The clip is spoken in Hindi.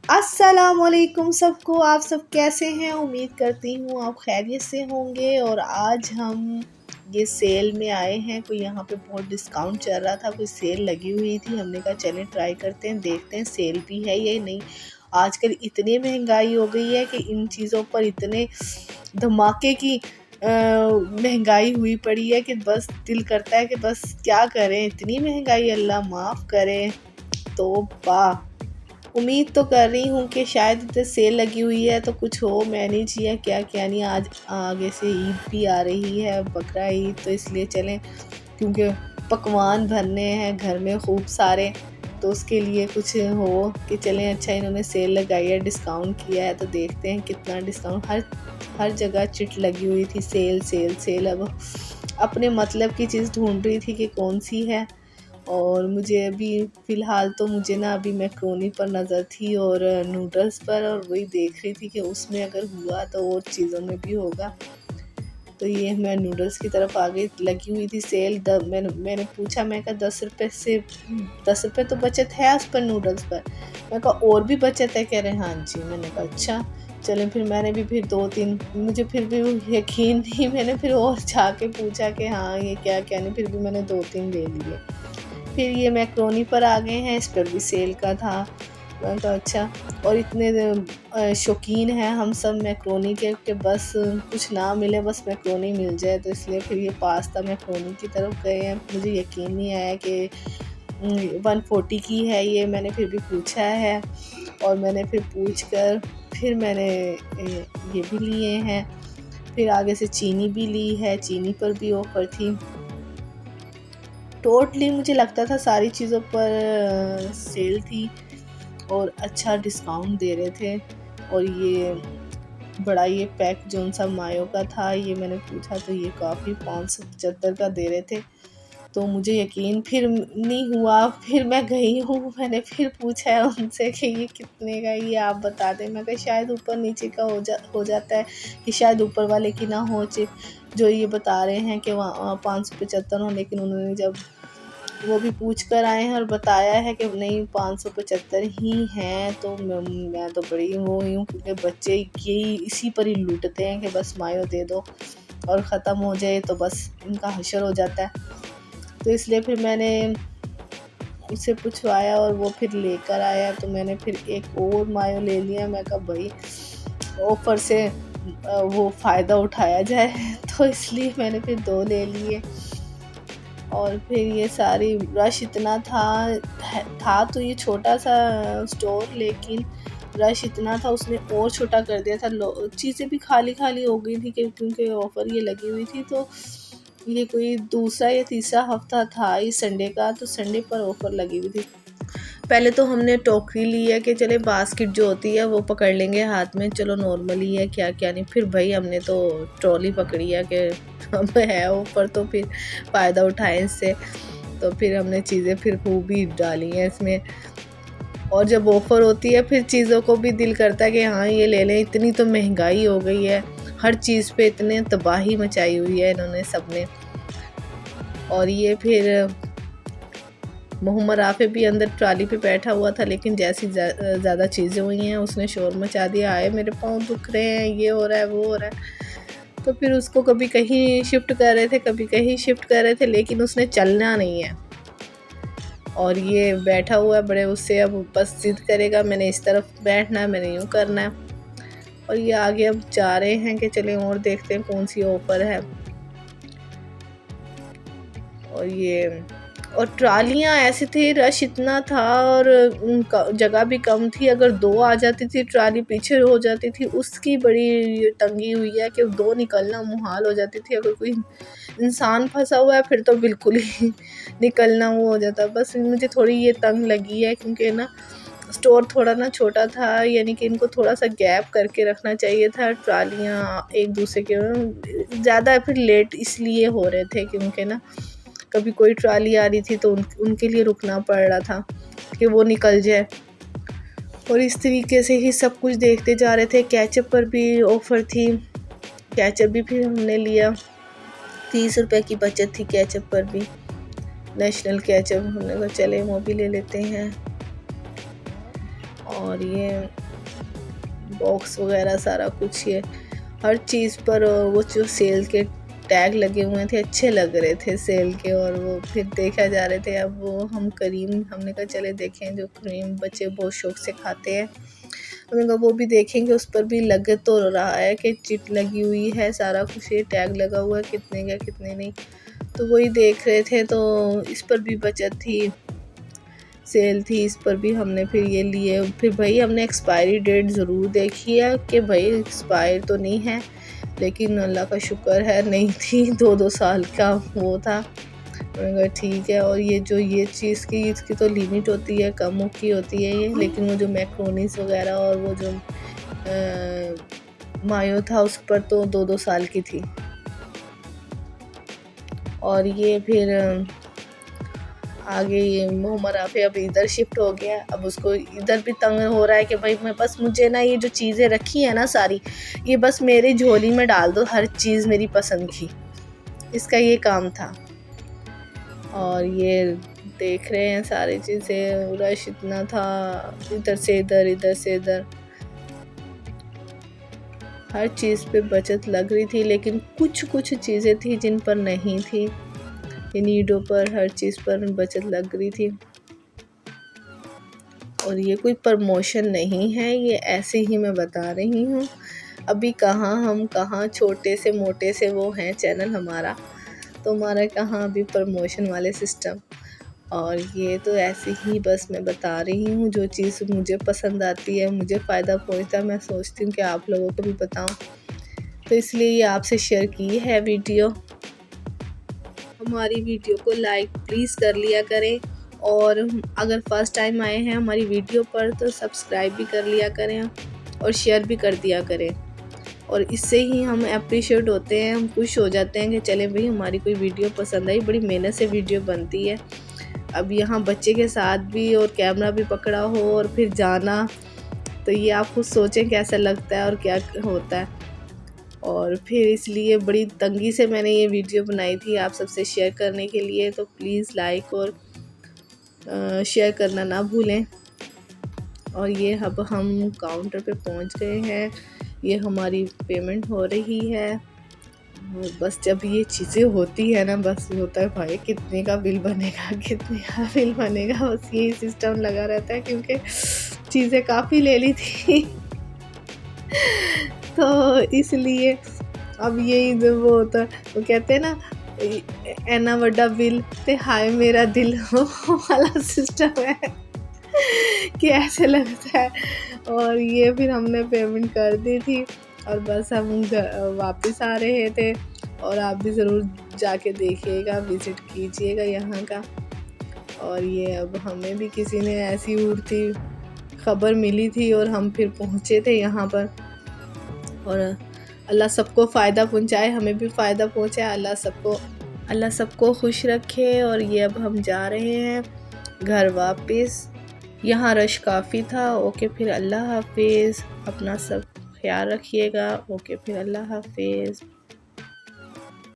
अस्सलामुअलैकुम सबको। आप सब कैसे हैं? उम्मीद करती हूँ आप खैरियत से होंगे। और आज हम ये सेल में आए हैं। कोई यहाँ पे बहुत डिस्काउंट चल रहा था, कोई सेल लगी हुई थी। हमने कहा चलें ट्राई करते हैं, देखते हैं सेल भी है या नहीं। आजकल इतनी महंगाई हो गई है कि इन चीज़ों पर इतने धमाके की महंगाई हुई पड़ी है कि बस दिल करता है कि बस क्या करें, इतनी महंगाई अल्लाह माफ़ करे। तो उम्मीद तो कर रही हूँ कि शायद इधर सेल लगी हुई है तो कुछ हो मैनेज या क्या क्या नहीं। आज आगे से ईद भी आ रही है, बकरा ईद, तो इसलिए चलें क्योंकि पकवान भरने हैं घर में खूब सारे, तो उसके लिए कुछ हो कि चलें। अच्छा इन्होंने सेल लगाई है, डिस्काउंट किया है, तो देखते हैं कितना डिस्काउंट। हर जगह चिट लगी हुई थी, सेल सेल सेल। अब अपने मतलब की चीज़ ढूंढ रही थी कि कौन सी है। और मुझे अभी फ़िलहाल तो मुझे ना अभी मैक्रोनी पर नज़र थी और नूडल्स पर, और वही देख रही थी कि उसमें अगर हुआ तो और चीज़ों में भी होगा। तो ये मैं नूडल्स की तरफ आ गई, लगी हुई थी सेल। मैंने पूछा, मैं कहा 10 रुपये तो बचत है उस पर, नूडल्स पर। मैं कहा और भी बचत है? कह रहे हाँ जी। मैंने कहा अच्छा चलें। फिर मैंने भी फिर 2-3, मुझे फिर भी यकीन नहीं, मैंने फिर और जाके पूछा कि हाँ ये क्या क्या नहीं, फिर भी मैंने 2-3 ले लिए। फिर ये मैक्रोनी पर आ गए हैं, इस पर भी सेल का था। मैंने कहा अच्छा। और इतने शौकीन हैं हम सब मैक्रोनी के बस कुछ ना मिले, बस मैक्रोनी मिल जाए। तो इसलिए फिर ये पास्ता मैक्रोनी की तरफ गए हैं। मुझे यकीन नहीं आया कि 140 की है ये। मैंने फिर भी पूछा है, और मैंने फिर पूछ कर फिर मैंने ये भी लिए हैं। फिर आगे से चीनी भी ली है, चीनी पर भी ऑफ़र थी। टोटली मुझे लगता था सारी चीज़ों पर सेल थी और अच्छा डिस्काउंट दे रहे थे। और ये बड़ा ये पैक जो सा मायो का था, ये मैंने पूछा तो ये काफ़ी 575 का दे रहे थे। तो मुझे यकीन फिर नहीं हुआ। फिर मैं गई हूँ, मैंने फिर पूछा है उनसे कि ये कितने का, ये आप बता दें। मैं कहा शायद ऊपर नीचे का हो जाता है, कि शायद ऊपर वाले की ना हो जो ये बता रहे हैं कि वहाँ 575 हो। लेकिन उन्होंने जब वो भी पूछ कर आए हैं और बताया है कि नहीं 575 ही हैं। तो मैं तो बड़ी वो हुई हूँ, क्योंकि बच्चे यही इसी पर ही लूटते हैं कि बस मायो दे दो और ख़त्म हो जाए तो बस इनका हशर हो जाता है। तो इसलिए फिर मैंने उससे पूछवाया और वो फिर लेकर आया। तो मैंने फिर एक और मायो ले लिया। मैं कहा भाई ऑफ़र से वो फ़ायदा उठाया जाए तो इसलिए मैंने फिर 2 ले लिए। और फिर ये सारी रश इतना था तो ये छोटा सा स्टोर, लेकिन रश इतना था उसने और छोटा कर दिया था। चीज़ें भी खाली खाली हो गई थी क्योंकि ऑफ़र ये लगी हुई थी। तो ये कोई दूसरा या तीसरा हफ्ता था इस संडे का, तो संडे पर ऑफ़र लगी हुई थी। पहले तो हमने टोकरी ली है कि चले बास्केट जो होती है वो पकड़ लेंगे हाथ में, चलो नॉर्मली है क्या क्या नहीं। फिर भाई हमने तो ट्रॉली पकड़ी है कि हम है ऊपर, तो फिर फ़ायदा उठाएं इससे। तो फिर हमने चीज़ें फिर खूब ही डाली हैं इसमें। और जब ऑफ़र होती है फिर चीज़ों को भी दिल करता है कि हाँ ये ले लें। इतनी तो महंगाई हो गई है, हर चीज़ पे इतने तबाही मचाई हुई है इन्होंने सब ने। और ये फिर मोहम्मद आफे भी अंदर ट्राली पे बैठा हुआ था, लेकिन जैसी ज़्यादा चीज़ें हुई हैं उसने शोर मचा दिया, आए मेरे पाँव दुख रहे हैं, ये हो रहा है वो हो रहा है। तो फिर उसको कभी कहीं शिफ्ट कर रहे थे, कभी कहीं शिफ्ट कर रहे थे, लेकिन उसने चलना नहीं है। और ये बैठा हुआ है बड़े उससे, अब बस ज़िद करेगा मैंने इस तरफ बैठना है, मैंने यूँ करना है। और ये आगे अब जा रहे हैं कि चलें और देखते हैं कौन सी ऑफ़र है। और ट्रालियाँ ऐसे थी, रश इतना था और जगह भी कम थी। अगर 2 आ जाती थी ट्राली पीछे हो जाती थी, उसकी बड़ी तंगी हुई है कि 2 निकलना मुहाल हो जाती थी। अगर कोई इंसान फंसा हुआ है फिर तो बिल्कुल ही निकलना वो हो जाता। बस मुझे थोड़ी ये तंग लगी है क्योंकि ना स्टोर थोड़ा ना छोटा था, यानी कि इनको थोड़ा सा गैप करके रखना चाहिए था। ट्रालियाँ एक दूसरे के ज़्यादा फिर लेट इसलिए हो रहे थे क्योंकि ना कभी कोई ट्राली आ रही थी तो उनके लिए रुकना पड़ रहा था कि वो निकल जाए। और इस तरीके से ही सब कुछ देखते जा रहे थे। केचप पर भी ऑफ़र थी, केचप भी फिर हमने लिया। 30 रुपए की बचत थी केचप पर भी, नेशनल केचप। हमने कहा चले वो भी ले लेते हैं। और ये बॉक्स वगैरह सारा कुछ, ये हर चीज़ पर वो जो सेल के टैग लगे हुए थे अच्छे लग रहे थे सेल के। और वो फिर देखा जा रहे थे। अब वो हमने कहा चले देखें, जो क्रीम बच्चे बहुत शौक से खाते हैं, हमने कहा वो भी देखेंगे। उस पर भी लग तो रहा है कि चिट लगी हुई है, सारा कुछ ये टैग लगा हुआ है, कितने का कितने नहीं, तो वही देख रहे थे। तो इस पर भी बचत थी, सेल थी, इस पर भी हमने फिर ये लिए। फिर भाई हमने एक्सपायरी डेट ज़रूर देखी है कि भाई एक्सपायर तो नहीं है, लेकिन अल्लाह का शुक्र है नहीं थी, 2-2 साल का वो था। मैंने कहा ठीक है। और ये जो ये चीज़ की इसकी तो लिमिट होती है, कम की होती है ये, लेकिन वो जो मैक्रोनीस वगैरह और वो जो मायो था उस पर तो 2-2 साल की थी। और ये फिर आगे ये हमारा फिर अब इधर शिफ्ट हो गया। अब उसको इधर भी तंग हो रहा है कि भाई मुझे ना ये जो चीज़ें रखी है ना सारी, ये बस मेरी झोली में डाल दो, हर चीज़ मेरी पसंद की, इसका ये काम था। और ये देख रहे हैं सारी चीज़ें, रश इतना था, इधर से इधर, इधर से इधर, हर चीज़ पे बचत लग रही थी। लेकिन कुछ कुछ चीज़ें थी जिन पर नहीं थी, नीडों पर, हर चीज़ पर बचत लग रही थी। और ये कोई प्रमोशन नहीं है, ये ऐसे ही मैं बता रही हूँ। अभी कहाँ छोटे से मोटे से वो हैं चैनल हमारा, तो हमारा कहाँ अभी प्रमोशन वाले सिस्टम। और ये तो ऐसे ही बस मैं बता रही हूँ, जो चीज़ मुझे पसंद आती है, मुझे फ़ायदा पहुँचता है, मैं सोचती हूँ कि आप लोगों को भी बताऊँ, तो इसलिए ये आपसे शेयर की है वीडियो। हमारी वीडियो को लाइक प्लीज़ कर लिया करें, और अगर फर्स्ट टाइम आए हैं हमारी वीडियो पर तो सब्सक्राइब भी कर लिया करें और शेयर भी कर दिया करें। और इससे ही हम अप्रिशिएट होते हैं, हम खुश हो जाते हैं कि चले भाई हमारी कोई वीडियो पसंद आई, बड़ी मेहनत से वीडियो बनती है। अब यहाँ बच्चे के साथ भी और कैमरा भी पकड़ा हो और फिर जाना, तो ये आप खुद सोचें कैसा लगता है और क्या होता है। और फिर इसलिए बड़ी तंगी से मैंने ये वीडियो बनाई थी आप सबसे शेयर करने के लिए, तो प्लीज़ लाइक और शेयर करना ना भूलें। और ये अब हम काउंटर पे पहुंच गए हैं, ये हमारी पेमेंट हो रही है। और बस जब ये चीज़ें होती है ना, बस होता है भाई कितने का बिल बनेगा, कितने का बिल बनेगा, बस यही सिस्टम लगा रहता है, क्योंकि चीज़ें काफ़ी ले ली थी तो इसलिए अब यही जो वो होता है, वो कहते हैं ना, एना वड्डा बिल ते हाय मेरा दिल वाला सिस्टम है कि ऐसे लगता है। और ये फिर हमने पेमेंट कर दी थी और बस हम वापस आ रहे थे। और आप भी ज़रूर जाके देखिएगा, विज़िट कीजिएगा यहाँ का। और ये अब हमें भी किसी ने ऐसी उड़ती खबर मिली थी और हम फिर पहुँचे थे यहाँ पर। और अल्लाह सबको फ़ायदा पहुँचाए, हमें भी फ़ायदा पहुँचाए, अल्लाह सबको खुश रखे। और ये अब हम जा रहे हैं घर वापस। यहाँ रश काफ़ी था। ओके फिर अल्लाह हाफिज़, अपना सब ख्याल रखिएगा। ओके फिर अल्लाह हाफिज़।